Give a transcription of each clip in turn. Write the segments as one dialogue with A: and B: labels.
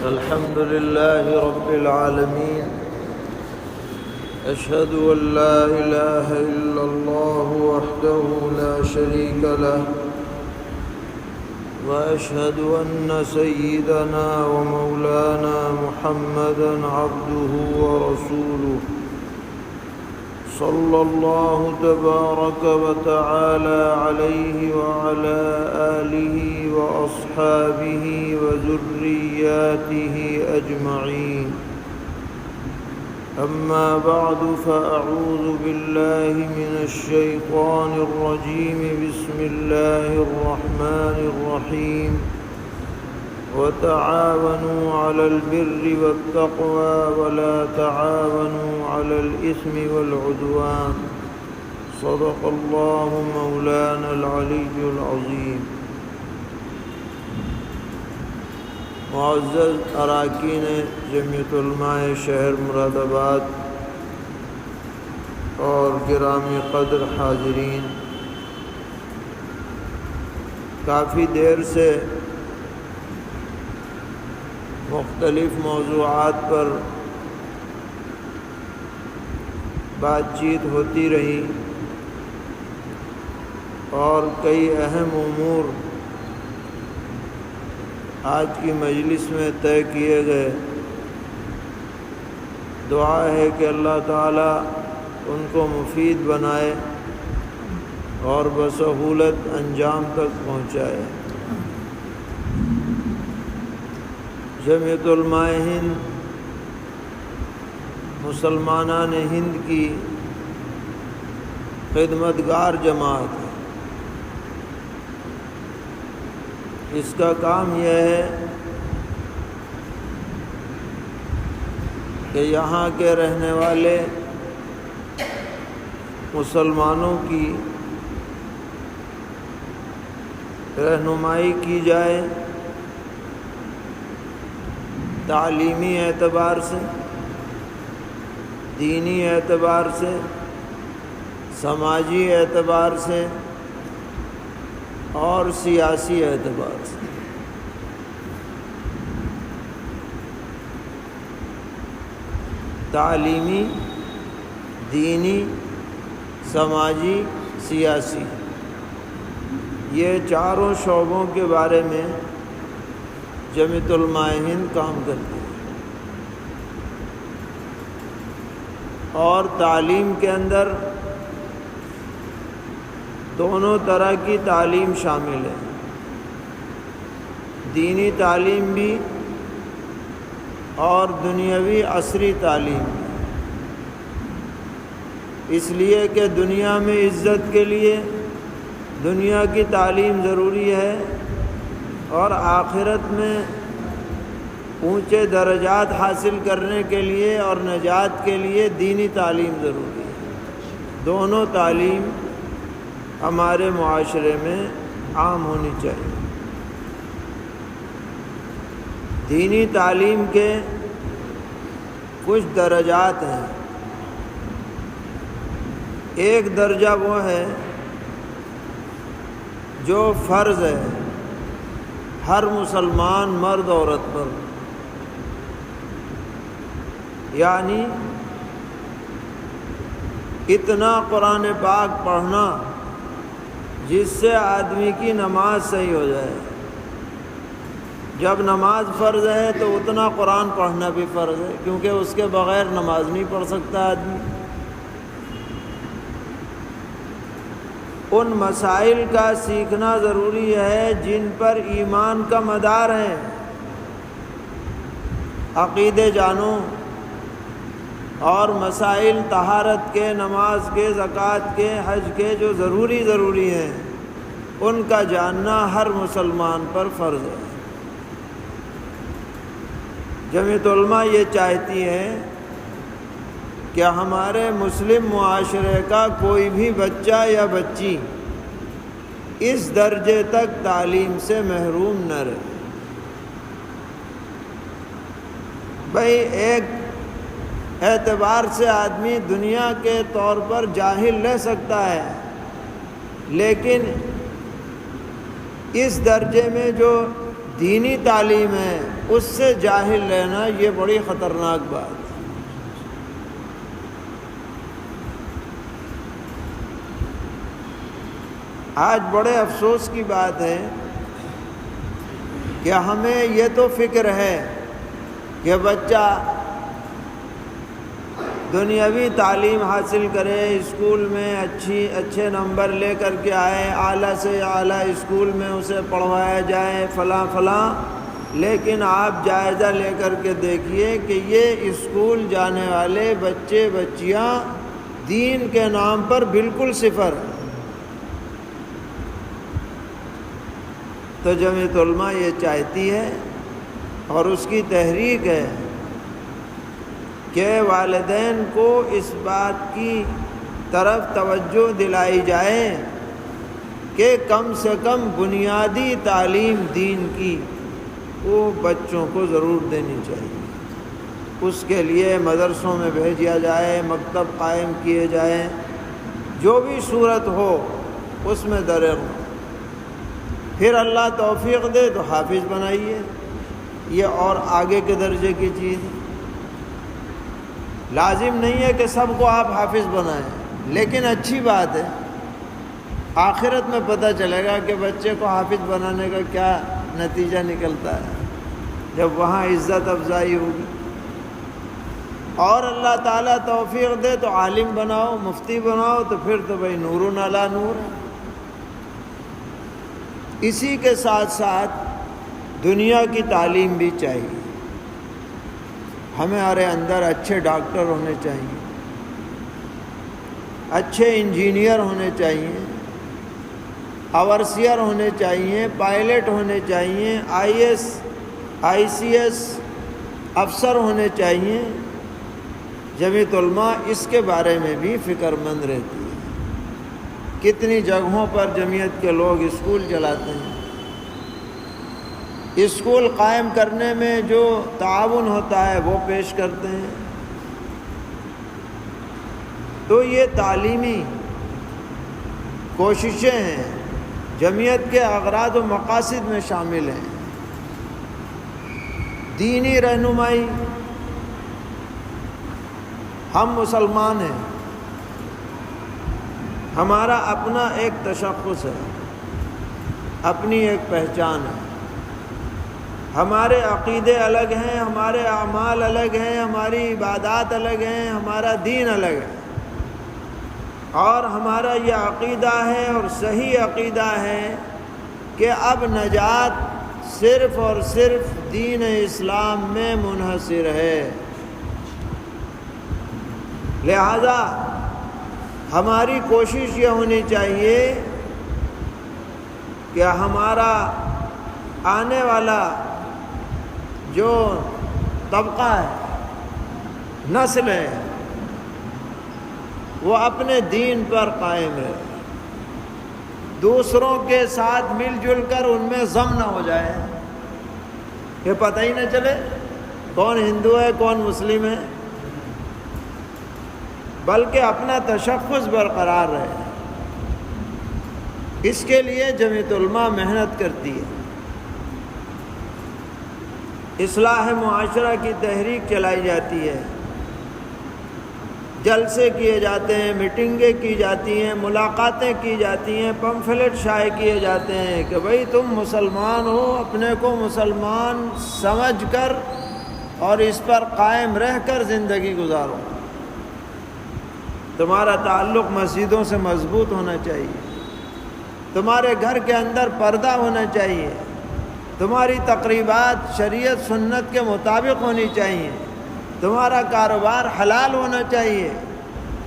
A: الحمد لله رب العالمين أشهد أن لا إله إلا الله وحده لا شريك له وأشهد أن سيدنا ومولانا محمدا عبده ورسوله صلى الله تبارك وتعالى عليه وعلى آله وأصحابه وذرياته أجمعين. أما بعد فأعوذ بالله من الشيطان الرجيم. بسم الله الرحمن الرحيم. وتعاونوا على البر والتقوى ولا تعاونوا على الإثم والعدوان. صدق الله مولانا العلي العظيم. معزز اراکین جمعیت علماء شہر مراد آباد اور گرامی قدر حاضرین، کافی دیر سے مختلف موضوعات پر بات چیت ہوتی رہی اور کئی اہم امور آج کی مجلس میں طے کیے گئے۔ دعا ہے کہ اللہ تعالیٰ ان کو مفید بنائے اور بسہولت انجام تک پہنچائے۔ جمعیت علماء ہند مسلمانان ہند کی خدمتگار جماعت ہے۔ اس کا کام یہ ہے کہ یہاں کے رہنے والے مسلمانوں کی رہنمائی کی جائے، تعلیمی اعتبار سے، دینی اعتبار سے، سماجی اعتبار سے اور سیاسی اعتبار سے۔ تعلیمی، دینی، سماجی، سیاسی، یہ چاروں شعبوں کے بارے میں جمعیت علماء ہند کام کرتی ہے۔ اور تعلیم کے اندر دونوں طرح کی تعلیم شامل ہے، دینی تعلیم بھی اور دنیاوی عصری تعلیم بھی۔ اس لیے کہ دنیا میں عزت کے لیے دنیا کی تعلیم ضروری ہے اور آخرت میں اونچے درجات حاصل کرنے کے لیے اور نجات کے لیے دینی تعلیم ضروری ہے۔ دونوں تعلیم ہمارے معاشرے میں عام ہونی چاہیے۔ دینی تعلیم کے کچھ درجات ہیں۔ ایک درجہ وہ ہے جو فرض ہے ہر مسلمان مرد عورت پر، یعنی اتنا قرآن پاک پڑھنا جس سے آدمی کی نماز صحیح ہو جائے۔ جب نماز فرض ہے تو اتنا قرآن پڑھنا بھی فرض ہے، کیونکہ اس کے بغیر نماز نہیں پڑھ سکتا آدمی۔ ان مسائل کا سیکھنا ضروری ہے جن پر ایمان کا مدار ہے۔ عقیدے جانو اور مسائل طہارت کے، نماز کے، زکوٰۃ کے، حج کے جو ضروری ہیں ان کا جاننا ہر مسلمان پر فرض ہے۔ جمعیت علماء یہ چاہتی ہے کہ ہمارے مسلم معاشرے کا کوئی بھی بچہ یا بچی اس درجے تک تعلیم سے محروم نہ رہے۔ بھئی ایک اعتبار سے آدمی دنیا کے طور پر جاہل رہ سکتا ہے، لیکن اس درجے میں جو دینی تعلیم ہے اس سے جاہل رہنا یہ بڑی خطرناک بات ہے۔ آج بڑے افسوس کی بات ہے کہ ہمیں یہ تو فکر ہے کہ بچہ دنیاوی تعلیم حاصل کرے، اسکول میں اچھے نمبر لے کر کے آئے، اعلیٰ سے اعلیٰ اسکول میں اسے پڑھوایا جائے فلاں، لیکن آپ جائزہ لے کر کے دیکھیے کہ یہ اسکول جانے والے بچے بچیاں دین کے نام پر بالکل صفر ہیں۔ تو جمعیت علماء یہ چاہتی ہے اور اس کی تحریک ہے کہ والدین کو اس بات کی طرف توجہ دلائی جائے کہ کم سے کم بنیادی تعلیم دین کی وہ بچوں کو ضرور دینی چاہیے۔ اس کے لیے مدرسوں میں بھیجا جائے، مکتب قائم کیے جائیں، جو بھی صورت ہو اس میں درے ہوں۔ پھر اللہ توفیق دے تو حافظ بنائیے، یہ اور آگے کے درجے کی چیز ہے۔ لازم نہیں ہے کہ سب کو آپ حافظ بنائیں، لیکن اچھی بات ہے، آخرت میں پتہ چلے گا کہ بچے کو حافظ بنانے کا کیا نتیجہ نکلتا ہے جب وہاں عزت افزائی ہوگی۔ اور اللہ تعالیٰ توفیق دے تو عالم بناؤ، مفتی بناؤ، تو پھر تو بھائی نور علی نور ہے۔ اسی کے ساتھ ساتھ دنیا کی تعلیم بھی چاہیے۔ ہمارے اندر اچھے ڈاکٹر ہونے چاہیے، اچھے انجینئر ہونے چاہیے، اوورسیئر ہونے چاہیے، پائلٹ ہونے چاہیے، IAS ICS افسر ہونے چاہیے۔ جمعیت علماء اس کے بارے میں بھی فکر مند رہتی ہے۔ کتنی جگہوں پر جمعیت کے لوگ اسکول چلاتے ہیں، اسکول قائم کرنے میں جو تعاون ہوتا ہے وہ پیش کرتے ہیں۔ تو یہ تعلیمی کوششیں ہیں، جمعیت کے اغراض و مقاصد میں شامل ہیں۔ دینی رہنمائی، ہم مسلمان ہیں، ہمارا اپنا ایک تشخص ہے، اپنی ایک پہچان ہے، ہمارے عقیدے الگ ہیں، ہمارے اعمال الگ ہیں، ہماری عبادات الگ ہیں، ہمارا دین الگ ہے، اور ہمارا یہ عقیدہ ہے اور صحیح عقیدہ ہے کہ اب نجات صرف اور صرف دین اسلام میں منحصر ہے۔ لہذا ہماری کوشش یہ ہونی چاہیے کہ ہمارا آنے والا جو طبقہ ہے، نسل ہے، وہ اپنے دین پر قائم رہے، دوسروں کے ساتھ مل جل کر ان میں ضم نہ ہو جائے کہ پتہ ہی نہ چلے کون ہندو ہے کون مسلم ہے، بلکہ اپنا تشخص برقرار رہے۔ اس کے لیے جمعیت علماء محنت کرتی ہے، اصلاح معاشرہ کی تحریک چلائی جاتی ہے، جلسے کیے جاتے ہیں، میٹنگیں کی جاتی ہیں، ملاقاتیں کی جاتی ہیں، پمفلٹ شائع کیے جاتے ہیں کہ بھئی تم مسلمان ہو، اپنے کو مسلمان سمجھ کر اور اس پر قائم رہ کر زندگی گزارو۔ تمہارا تعلق مسجدوں سے مضبوط ہونا چاہیے، تمہارے گھر کے اندر پردہ ہونا چاہیے، تمہاری تقریبات شریعت سنت کے مطابق ہونی چاہیے، تمہارا کاروبار حلال ہونا چاہیے،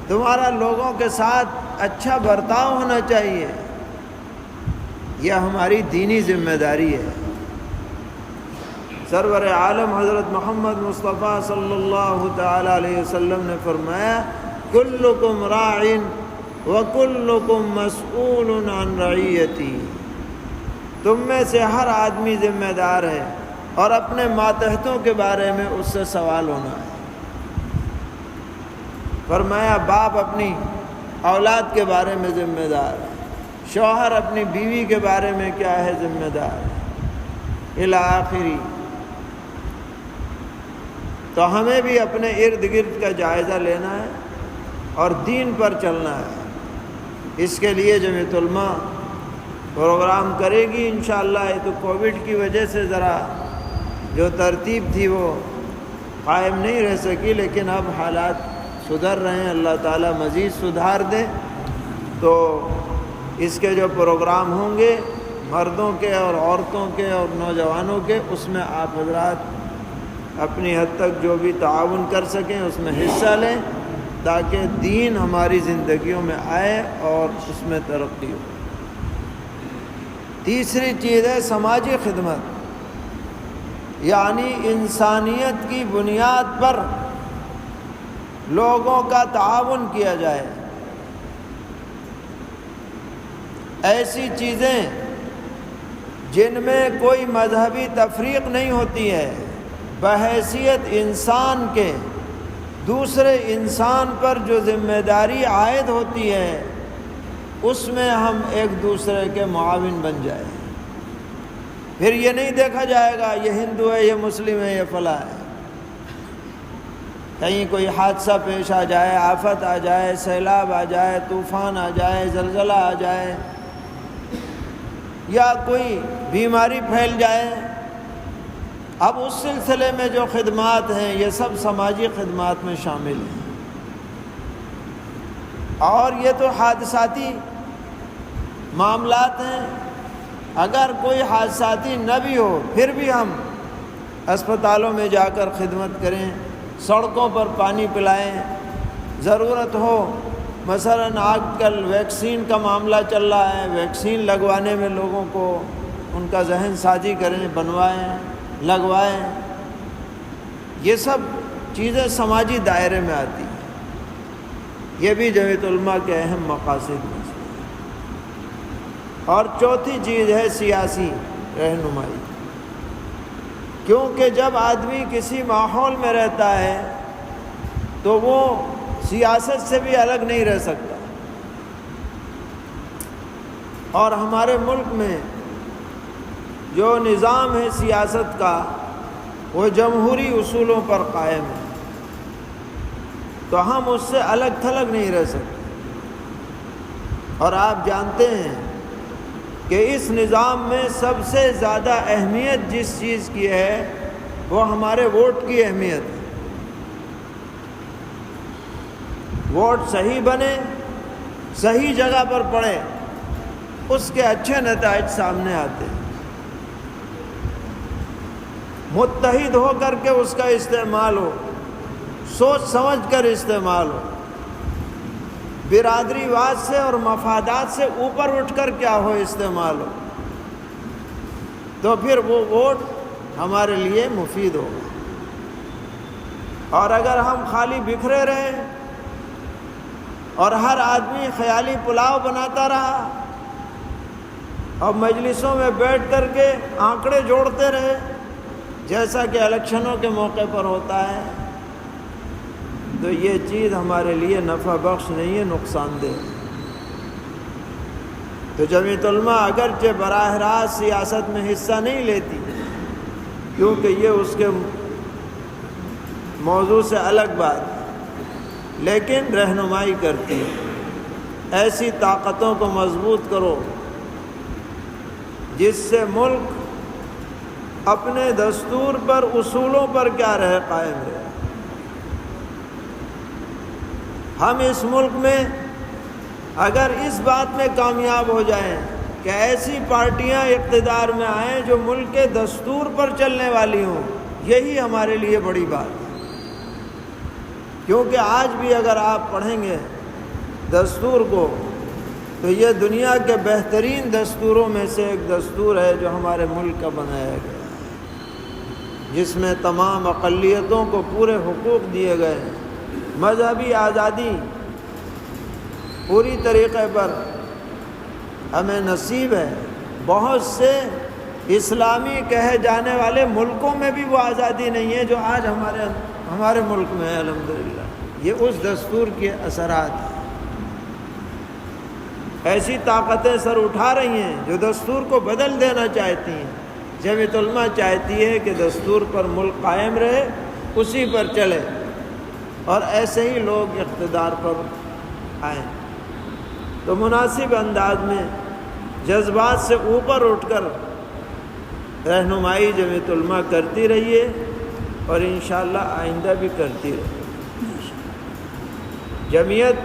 A: تمہارا لوگوں کے ساتھ اچھا برتاؤ ہونا چاہیے۔ یہ ہماری دینی ذمہ داری ہے۔ سرور عالم حضرت محمد مصطفیٰ صلی اللہ تعالی علیہ وسلم نے فرمایا کلکم راع وکلکم مسئول عن رعیتی، تم میں سے ہر آدمی ذمہ دار ہے اور اپنے ماتحتوں کے بارے میں اس سے سوال ہونا ہے۔ فرمایا باپ اپنی اولاد کے بارے میں ذمہ دار ہے، شوہر اپنی بیوی کے بارے میں کیا ہے ذمہ دار ہے، الی آخری۔ تو ہمیں بھی اپنے ارد گرد کا جائزہ لینا ہے اور دین پر چلنا ہے۔ اس کے لیے جمعیت علماء پروگرام کرے گی انشاءاللہ۔ یہ تو کووڈ کی وجہ سے ذرا جو ترتیب تھی وہ قائم نہیں رہ سکی، لیکن اب حالات سدھر رہے ہیں، اللہ تعالیٰ مزید سدھار دے۔ تو اس کے جو پروگرام ہوں گے مردوں کے اور عورتوں کے اور نوجوانوں کے، اس میں آپ حضرات اپنی حد تک جو بھی تعاون کر سکیں اس میں حصہ لیں، تاکہ دین ہماری زندگیوں میں آئے اور اس میں ترقی ہو۔ تیسری چیز ہے سماجی خدمت، یعنی انسانیت کی بنیاد پر لوگوں کا تعاون کیا جائے۔ ایسی چیزیں جن میں کوئی مذہبی تفریق نہیں ہوتی ہے، بحیثیت انسان کے دوسرے انسان پر جو ذمہ داری عائد ہوتی ہے، اس میں ہم ایک دوسرے کے معاون بن جائیں۔ پھر یہ نہیں دیکھا جائے گا یہ ہندو ہے، یہ مسلم ہے، یہ فلاں ہے۔ کہیں کوئی حادثہ پیش آ جائے، آفت آ جائے، سیلاب آ جائے، طوفان آ جائے، زلزلہ آ جائے، یا کوئی بیماری پھیل جائے، اب اس سلسلے میں جو خدمات ہیں یہ سب سماجی خدمات میں شامل ہیں۔ اور یہ تو حادثاتی معاملات ہیں، اگر کوئی حادثاتی نہ بھی ہو پھر بھی ہم اسپتالوں میں جا کر خدمت کریں، سڑکوں پر پانی پلائیں، ضرورت ہو مثلاً آج کل ویکسین کا معاملہ چل رہا ہے، ویکسین لگوانے میں لوگوں کو ان کا ذہن سازی کریں، بنوائیں، لگوائیں۔ یہ سب چیزیں سماجی دائرے میں آتی ہیں، یہ بھی جمعیت علماء کے اہم مقاصد میں سے۔ اور چوتھی چیز ہے سیاسی رہنمائی، کیونکہ جب آدمی کسی ماحول میں رہتا ہے تو وہ سیاست سے بھی الگ نہیں رہ سکتا۔ اور ہمارے ملک میں جو نظام ہے سیاست کا وہ جمہوری اصولوں پر قائم ہے، تو ہم اس سے الگ تھلگ نہیں رہ سکتے۔ اور آپ جانتے ہیں کہ اس نظام میں سب سے زیادہ اہمیت جس چیز کی ہے وہ ہمارے ووٹ کی اہمیت ہے۔ ووٹ صحیح بنے، صحیح جگہ پر پڑے، اس کے اچھے نتائج سامنے آتے ہیں۔ متحد ہو کر کے اس کا استعمال ہو، سوچ سمجھ کر استعمال ہو، برادری واد سے اور مفادات سے اوپر اٹھ کر کیا ہو استعمال ہو، تو پھر وہ ووٹ ہمارے لیے مفید ہوگا۔ اور اگر ہم خالی بکھرے رہے اور ہر آدمی خیالی پلاؤ بناتا رہا اور مجلسوں میں بیٹھ کر کے آنکڑے جوڑتے رہے جیسا کہ الیکشنوں کے موقع پر ہوتا ہے، تو یہ چیز ہمارے لیے نفع بخش نہیں ہے، نقصان دہ۔ تو جمعیت علماء اگرچہ براہ راست سیاست میں حصہ نہیں لیتی، کیونکہ یہ اس کے موضوع سے الگ بات ہے، لیکن رہنمائی کرتی ہے۔ ایسی طاقتوں کو مضبوط کرو جس سے ملک اپنے دستور پر، اصولوں پر کیا رہے، قائم رہے۔ ہم اس ملک میں اگر اس بات میں کامیاب ہو جائیں کہ ایسی پارٹیاں اقتدار میں آئیں جو ملک کے دستور پر چلنے والی ہوں، یہی ہمارے لیے بڑی بات ہے۔ کیونکہ آج بھی اگر آپ پڑھیں گے دستور کو تو یہ دنیا کے بہترین دستوروں میں سے ایک دستور ہے جو ہمارے ملک کا بنایا گیا ہے، جس میں تمام اقلیتوں کو پورے حقوق دیے گئے ہیں، مذہبی آزادی پوری طریقے پر ہمیں نصیب ہے۔ بہت سے اسلامی کہے جانے والے ملکوں میں بھی وہ آزادی نہیں ہے جو آج ہمارے ملک میں ہے، الحمدللہ۔ یہ اس دستور کے اثرات ہیں۔ ایسی طاقتیں سر اٹھا رہی ہیں جو دستور کو بدل دینا چاہتی ہیں۔ جمعیت علماء چاہتی ہے کہ دستور پر ملک قائم رہے اسی پر چلے اور ایسے ہی لوگ اقتدار پر آئیں۔ تو مناسب انداز میں جذبات سے اوپر اٹھ کر رہنمائی جمعیت علماء کرتی رہیے اور انشاءاللہ آئندہ بھی کرتی رہے۔ جمعیت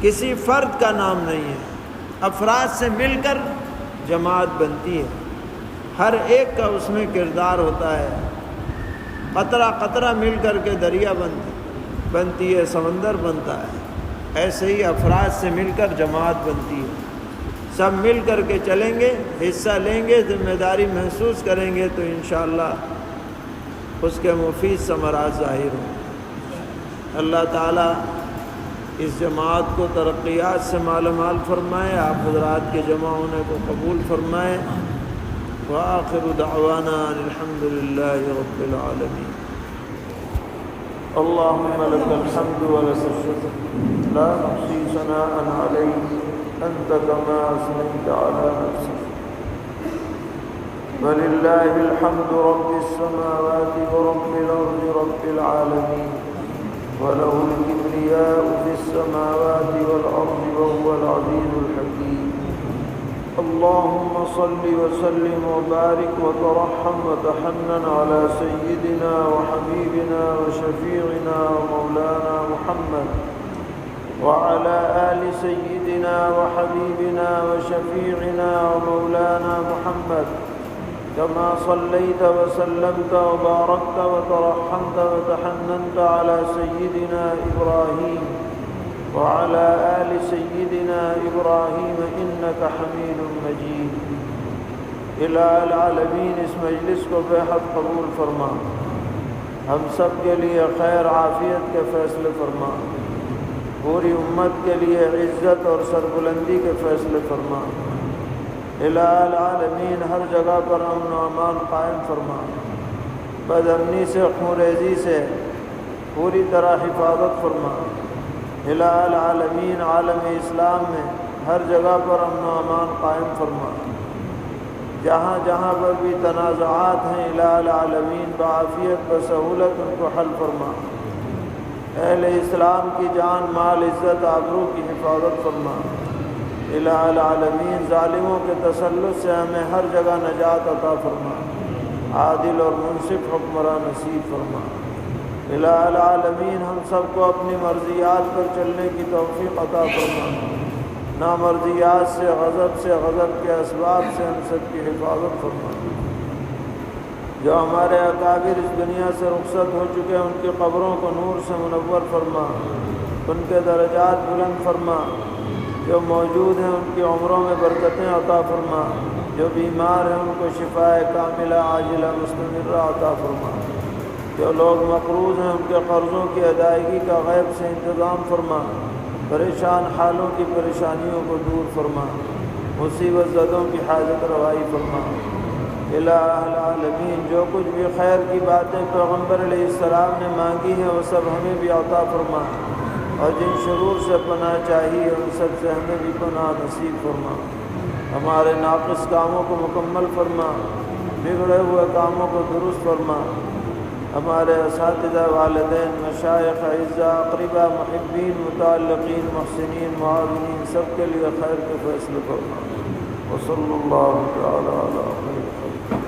A: کسی فرد کا نام نہیں ہے، افراد سے مل کر جماعت بنتی ہے، ہر ایک کا اس میں کردار ہوتا ہے، قطرہ قطرہ مل کر کے دریا بنتی ہے، سمندر بنتا ہے، ایسے ہی افراد سے مل کر جماعت بنتی ہے۔ سب مل کر کے چلیں گے، حصہ لیں گے، ذمہ داری محسوس کریں گے تو انشاءاللہ اس کے مفید ثمرات ظاہر ہوں۔ اللہ تعالیٰ اس جماعت کو ترقیات سے مالا مال فرمائے، آپ حضرات کے جمع ہونے کو قبول فرمائے۔ وآخر دعوانا الحمد للہ رب العالمین۔ اللہم لک الحمد ولک الشکر لا نحصی ثناء علیک انت کما اثنیت علی نفسک وللہ الحمد رب السماوات ورب الارض رب العالمین وله الكبرياء في السماوات والأرض وهو العزيز الحكيم۔ اللهم صل وسلم وبارك وترحم وتحنن على سيدنا وحبيبنا وشفيعنا ومولانا محمد وعلى آل سيدنا وحبيبنا وشفيعنا ومولانا محمد كما صليت وسلمت وباركت وترحمت وتحننت على سيدنا إبراهيم وعلى آل سيدنا إبراهيم إنك حميد مجيد۔ الہ العالمین اس مجلس کو بے حد قبول فرما، ہم سب کے لیے خیر عافیت کے فیصلے فرما، پوری امت کے لیے عزت اور سربلندی کے فیصلے فرما۔ الہ العالمین ہر جگہ پر امن و امان قائم فرما، بد امنی سے خونریزی سے پوری طرح حفاظت فرما۔ الہ العالمین عالم اسلام میں ہر جگہ پر امن و امان قائم فرما، جہاں جہاں پر بھی تنازعات ہیں الہ العالمین بعافیت بسہولت ان کو حل فرما۔ اہل اسلام کی جان مال عزت آبرو کی حفاظت فرما۔ الہ العالمین ظالموں کے تسلط سے ہمیں ہر جگہ نجات عطا فرما، عادل اور منصف حکمراں نصیب فرما۔ الہ العالمین ہم سب کو اپنی مرضیات پر چلنے کی توفیق عطا فرما، نامرضیات سے غضب کے اسباب سے ہم سب کی حفاظت فرما۔ جو ہمارے اکابر اس دنیا سے رخصت ہو چکے ہیں ان کی قبروں کو نور سے منور فرما، ان کے درجات بلند فرما۔ جو موجود ہیں ان کی عمروں میں برکتیں عطا فرما، جو بیمار ہیں ان کو شفاء کاملہ عاجلہ مستمرہ عطا فرما۔ جو لوگ مقروض ہیں ان کے قرضوں کی ادائیگی کا غیب سے انتظام فرما، پریشان حالوں کی پریشانیوں کو دور فرما، مصیبت زدوں کی حاجت روائی فرما۔ الہ العالمین جو کچھ بھی خیر کی باتیں پیغمبر علیہ السلام نے مانگی ہیں وہ سب ہمیں بھی عطا فرما، اور جن شرور سے پناہ چاہیے ان سب سے ہمیں بھی پناہ نصیب فرما۔ ہمارے ناقص کاموں کو مکمل فرما، بگڑے ہوئے کاموں کو درست فرما۔ ہمارے اساتذہ، والدین، مشائخ، اعزاء، اقرباء، محبین، متعلقین، محسنین، معاونین سب کے لیے خیر کے فیصلے فرما۔ وصلی اللہ تعالی علی خیر خلقہ۔